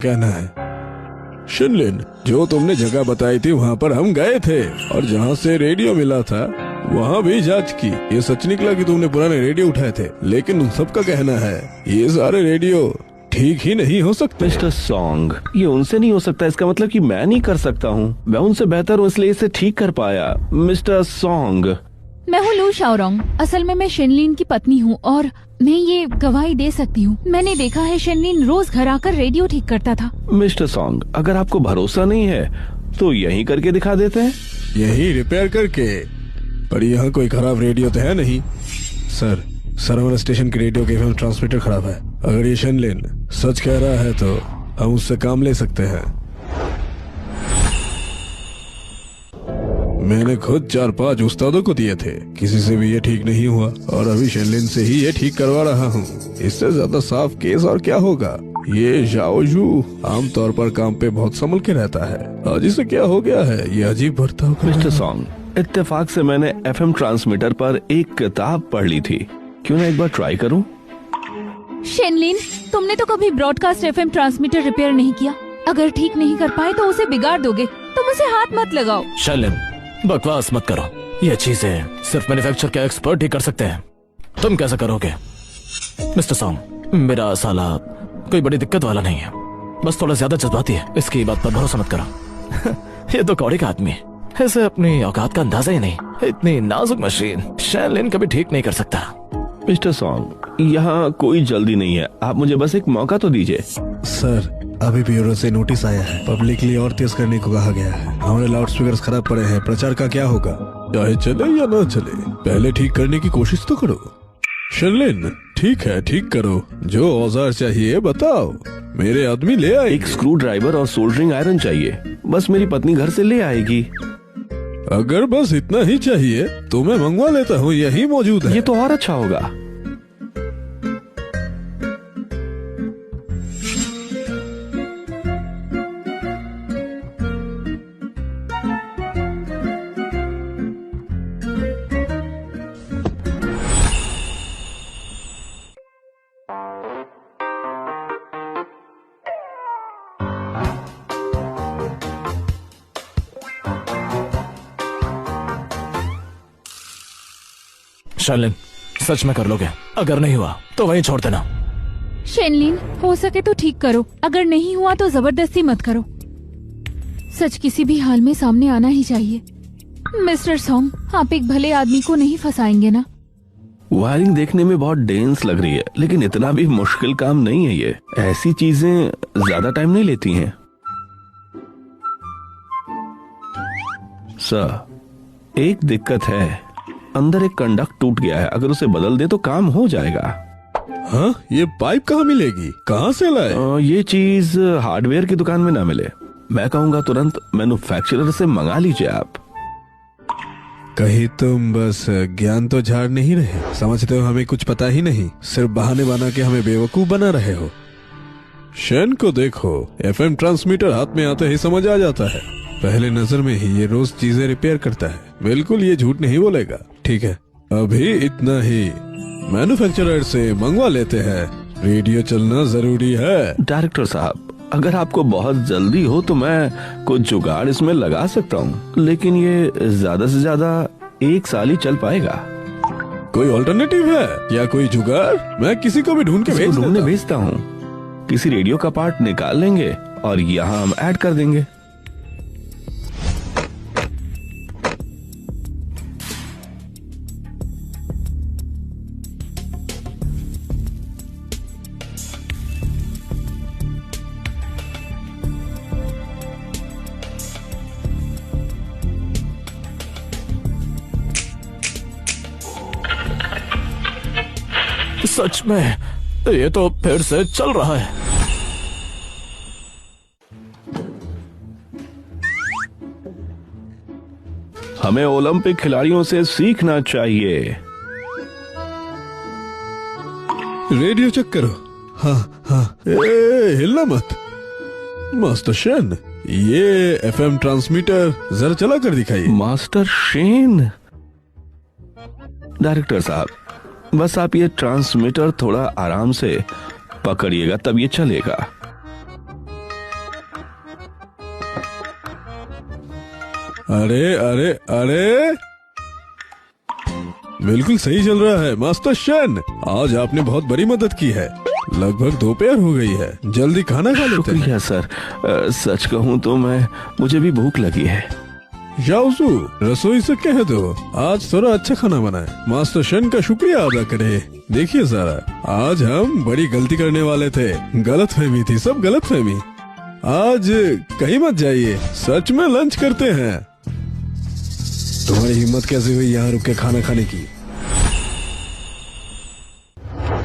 कहना है? शिनलिन, जो तुमने जगह बताई थी वहाँ पर हम गए थे और जहाँ से रेडियो मिला था वहाँ भी जांच की। ये सच निकला कि तुमने पुराने रेडियो उठाए थे, लेकिन उन सबका कहना है ये सारे रेडियो ठीक ही नहीं हो सकते। मिस्टर सॉन्ग, ये उनसे नहीं हो सकता इसका मतलब कि मैं नहीं कर सकता हूँ। मैं उनसे बेहतर हूँ इसलिए इसे ठीक कर पाया। मिस्टर सॉन्ग, मैं हूँ लू शाओरोंग। असल में मैं शिनलिन की पत्नी हूँ और मैं ये गवाही दे सकती हूँ। मैंने देखा है शिनलिन रोज घर आकर रेडियो ठीक करता था। मिस्टर सॉन्ग, अगर आपको भरोसा नहीं है तो यहीं करके दिखा देते हैं। यही रिपेयर करके? पर यहाँ कोई खराब रेडियो तो है नहीं सर। सर्वर स्टेशन के रेडियो के एफएम ट्रांसमीटर खराब है। अगर ये शिनलिन सच कह रहा है तो हम उससे काम ले सकते हैं। मैंने खुद 4-5 उस्तादों को दिए थे, किसी से भी ये ठीक नहीं हुआ और अभी शिनलिन से ही ये ठीक करवा रहा हूँ। इससे ज्यादा साफ केस और क्या होगा। ये जाओजू आमतौर पर काम पे बहुत संभल के रहता है। आज इसे क्या हो गया है? ये अजीब बर्ताव कर रहा है। मिस्टर सॉन्ग, इत्तेफाक से मैंने एफएम ट्रांसमीटर पर एक किताब पढ़ ली थी। क्यों ना एक बार ट्राई करूं? शिनलिन, तुमने तो कभी ब्रॉडकास्ट एफएम ट्रांसमीटर रिपेयर नहीं किया। अगर ठीक नहीं कर पाए तो उसे बिगाड़ दोगे। तुम उसे हाथ मत लगाओ। शिनलिन, बकवास मत करो। ये चीजें सिर्फ मैन्युफैक्चर के एक्सपर्ट ही कर सकते हैं। तुम कैसे करोगे? मिस्टर सॉन्ग, मेरा साला कोई बड़ी दिक्कत वाला नहीं है, बस थोड़ा ज्यादा जज्बाती है। इसकी बात पर भरोसा मत करो। ये तो कौड़ी का आदमी है, ऐसे अपनी औकात का अंदाजा ही नहीं। इतनी नाजुक मशीन शिनलिन कभी ठीक नहीं कर सकता। मिस्टर सॉन्ग, यहाँ कोई जल्दी नहीं है, आप मुझे बस एक मौका तो दीजिए। सर, अभी ब्यूरो से नोटिस आया है, पब्लिकली और तेज करने को कहा गया है। हमारे लाउड स्पीकर्स खराब पड़े हैं, प्रचार का क्या होगा? चाहे चले या ना चले, पहले ठीक करने की कोशिश तो करो। शिनलिन, ठीक है, ठीक करो। जो औजार चाहिए बताओ, मेरे आदमी ले आए। एक स्क्रू ड्राइवर और सोल्डरिंग आयरन चाहिए, बस मेरी पत्नी घर से ले आएगी। अगर बस इतना ही चाहिए तो मैं मंगवा लेता हूँ, यही मौजूद है। ये तो और अच्छा होगा। शिनलिन, सच में कर लोगे? अगर नहीं हुआ तो वहीं छोड़ देना। शिनलिन, हो सके तो ठीक करो, अगर नहीं हुआ तो जबरदस्ती मत करो। सच किसी भी हाल में सामने आना ही चाहिए। मिस्टर सॉन्ग, आप एक भले आदमी को नहीं फंसाएंगे ना? वायरिंग देखने में बहुत डेंस लग रही है, लेकिन इतना भी मुश्किल काम नहीं है। ये ऐसी चीजें ज्यादा टाइम नहीं लेती हैं। सर, एक दिक्कत है, अंदर एक कंडक्ट टूट गया है, अगर उसे बदल दे तो काम हो जाएगा। हाँ, ये पाइप कहाँ मिलेगी? कहाँ से लाए? ये चीज हार्डवेयर की दुकान में ना मिले। मैं कहूँगा तुरंत मैन्युफैक्चरर से मंगा लीजिए आप। कहीं तुम बस ज्ञान तो झाड़ नहीं रहे? समझते हो हमें कुछ पता ही नहीं, सिर्फ बहाने बना के हमें बेवकूफ बना रहे हो। शन को देखो, एफएम ट्रांसमीटर हाथ में आते ही समझ आ जाता है। पहले नजर में ही ये रोज चीजें रिपेयर करता है। बिल्कुल ये झूठ नहीं बोलेगा। ठीक है, अभी इतना ही। मैन्युफैक्चरर से मंगवा लेते हैं, रेडियो चलना जरूरी है। डायरेक्टर साहब, अगर आपको बहुत जल्दी हो तो मैं कुछ जुगाड़ इसमें लगा सकता हूँ, लेकिन ये ज्यादा से ज्यादा 1 साल ही चल पाएगा। कोई ऑल्टरनेटिव है या कोई जुगाड़? मैं किसी को भी ढूंढ के भेजता हूँ। किसी रेडियो का पार्ट निकाल लेंगे और यहाँ हम ऐड कर देंगे। सच में ये तो फिर से चल रहा है। हमें ओलंपिक खिलाड़ियों से सीखना चाहिए। रेडियो चेक करो। हाँ हाँ, हिलना मत। मास्टर शेन, ये एफएम ट्रांसमीटर जरा चला कर दिखाइए। Master Shane? डायरेक्टर साहब, बस आप ये ट्रांसमीटर थोड़ा आराम से पकड़िएगा, तब ये चलेगा। अरे अरे अरे, बिल्कुल सही चल रहा है मास्टर शन। आज आपने बहुत बड़ी मदद की है। लगभग दोपहर हो गई है, जल्दी खाना खा लेते हैं। शुक्रिया सर। सच कहूँ तो मुझे भी भूख लगी है। याओसू, रसोई से कह दो आज थोड़ा अच्छा खाना बनाए। मास्टर शन का शुक्रिया अदा करे। देखिए सारा, आज हम बड़ी गलती करने वाले थे। गलतफहमी थी, सब गलतफहमी। आज कहीं मत जाइए, सच में लंच करते हैं। तुम्हारी हिम्मत कैसे हुई यहाँ रुक के खाना खाने की?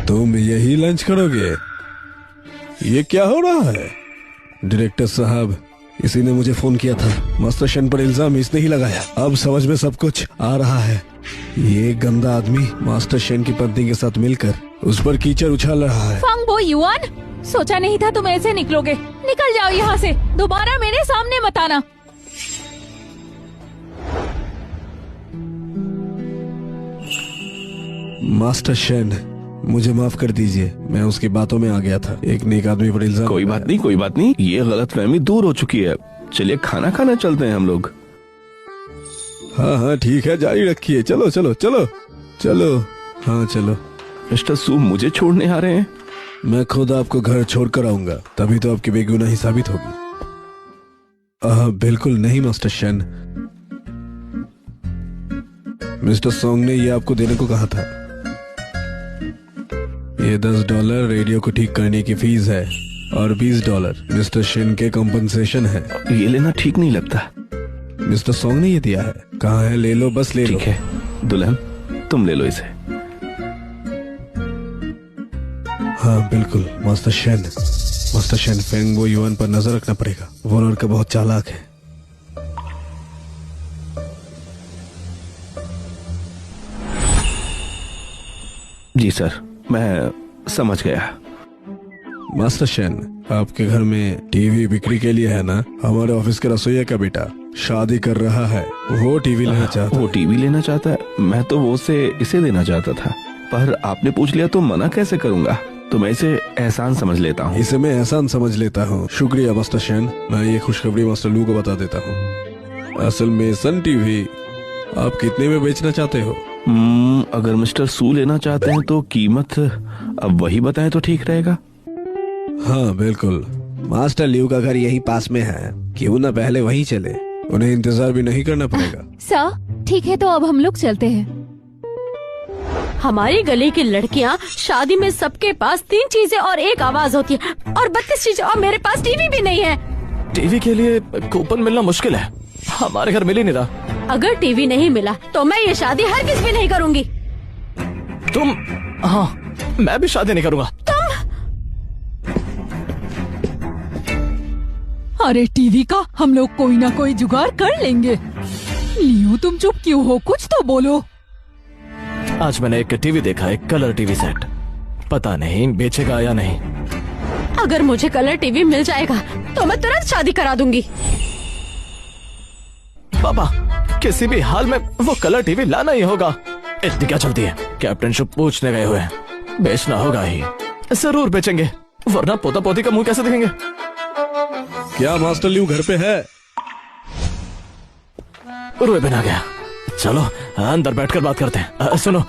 तुम यही लंच करोगे? ये क्या हो रहा है? डायरेक्टर साहब, इसी ने मुझे फोन किया था। मास्टर शन पर इल्जाम इसने ही लगाया। अब समझ में सब कुछ आ रहा है। ये गंदा आदमी मास्टर शन की पत्नी के साथ मिलकर उस पर कीचड़ उछाल रहा है। फांगबो युआन, सोचा नहीं था तुम ऐसे निकलोगे। निकल जाओ यहाँ से, दोबारा मेरे सामने मत आना। मास्टर शन, मुझे माफ कर दीजिए, मैं उसकी बातों में आ गया था। एक नेक आदमी पर इल्जाम। कोई बात नहीं, कोई बात नहीं, ये गलतफहमी दूर हो चुकी है। चलिए खाना खाना चलते हैं हम लोग। हाँ हाँ ठीक है, जारी रखिए। चलो चलो चलो चलो, हाँ चलो। मिस्टर सू मुझे छोड़ने आ रहे हैं? मैं खुद आपको घर छोड़ कर आऊंगा, तभी तो आपकी बेगुनाही साबित होगी। बिल्कुल नहीं मास्टर शन, मिस्टर सोंग ने ये आपको देने को कहा था। ये $10 रेडियो को ठीक करने की फीस है और $20 मिस्टर शन के कॉम्पनसेशन है। ये लेना ठीक नहीं लगता। मिस्टर सोंग ने ये दिया है। कहाँ है? ले लो, बस ले लो। ठीक है दुल्हन, तुम ले लो इसे। हाँ बिल्कुल मास्टर शन। मास्टर शन, फेंगबो युआन पर नजर रखना पड़ेगा। वो लड़का बहुत चालाक है। जी सर, मैं समझ गया। मास्टर शन, आपके घर में टीवी बिक्री के लिए है ना? हमारे ऑफिस के रसोइया का बेटा शादी कर रहा है, वो टीवी लेना चाहता है। वो टीवी लेना चाहता है? मैं तो वो से इसे देना चाहता था, पर आपने पूछ लिया तो मना कैसे करूंगा। तो मैं इसे एहसान समझ लेता हूँ। इसे मैं एहसान समझ लेता हूँ। शुक्रिया मास्टर शन। मैं ये खुशखबरी मास्टर लू को बता देता हूँ। असल में सन टीवी आप कितने में बेचना चाहते हो? अगर मिस्टर सू लेना चाहते हैं तो कीमत अब वही बताएं तो ठीक रहेगा। हाँ बिल्कुल, मास्टर ल्यू का घर यही पास में है, क्यों ना पहले वहीं चले। उन्हें इंतजार भी नहीं करना पड़ेगा। सर ठीक है, तो अब हम लोग चलते हैं। हमारी गली की लड़कियां शादी में सबके पास 3 चीजें और एक आवाज होती है, और 32 चीजें, और मेरे पास टीवी भी नहीं है। टीवी के लिए कूपन मिलना मुश्किल है, हमारे घर मिल ही नहीं रहा। अगर टीवी नहीं मिला तो मैं ये शादी हरगिज भी नहीं करूंगी। तुम? हाँ, मैं भी शादी नहीं करूंगा। अरे टीवी का हम लोग कोई ना कोई जुगाड़ कर लेंगे। लियो तुम चुप क्यों हो, कुछ तो बोलो। आज मैंने एक टीवी देखा, एक कलर टीवी सेट। पता नहीं बेचेगा या नहीं। अगर मुझे कलर टीवी मिल जाएगा तो मैं तुरंत शादी करा दूंगी। पापा, किसी भी हाल में वो कलर टीवी लाना ही होगा। इतनी क्या चलती है? कैप्टन शुभ पूछने गए हुए हैं। बेचना होगा ही, जरूर बेचेंगे, वरना पोता पोती का मुंह कैसे दिखेंगे। क्या मास्टर ल्यू घर पे है? रोएबन आ गया। चलो अंदर बैठकर बात करते हैं। सुनो,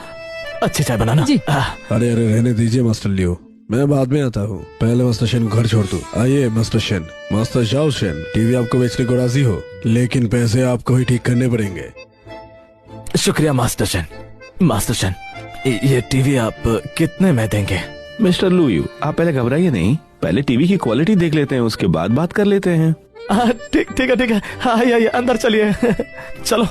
अच्छी चाय बनाना जी। अरे अरे रहने दीजिए मास्टर ल्यू, मैं बाद में आता हूँ। पहले मास्टर शन को घर छोड़ दो। आइए मास्टर शन। मास्टर जाओ शन, टीवी आपको बेचने को राजी हो, लेकिन पैसे आपको ही ठीक करने पड़ेंगे। शुक्रिया मास्टर शन। मास्टर शन, ये टीवी आप कितने में देंगे? मिस्टर लुयू, आप पहले घबराइए नहीं, पहले टीवी की क्वालिटी देख लेते हैं, उसके बाद बात कर लेते हैं। ठीक है ठीक है, आइए अंदर चलिए। चलो।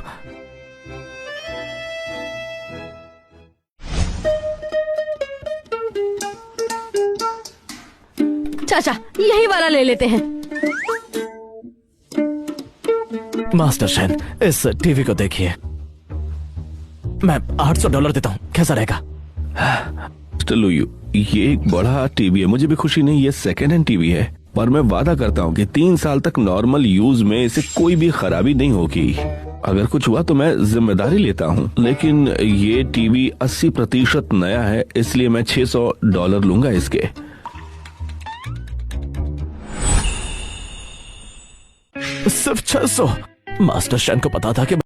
चाचा यही वाला ले लेते हैं। मास्टर शन, इस टीवी को देखिए, मैं $800 देता हूँ, कैसा रहेगा? मिस्टर लुयू, ये एक बड़ा टीवी है, मुझे भी खुशी नहीं, ये सेकेंड हैंड टीवी है, पर मैं वादा करता हूँ कि 3 साल तक नॉर्मल यूज में इसे कोई भी खराबी नहीं होगी। अगर कुछ हुआ तो मैं जिम्मेदारी लेता हूँ, लेकिन ये टीवी 80% नया है, इसलिए मैं $600 लूंगा इसके। सिर्फ 600? मास्टर शेन को पता था कि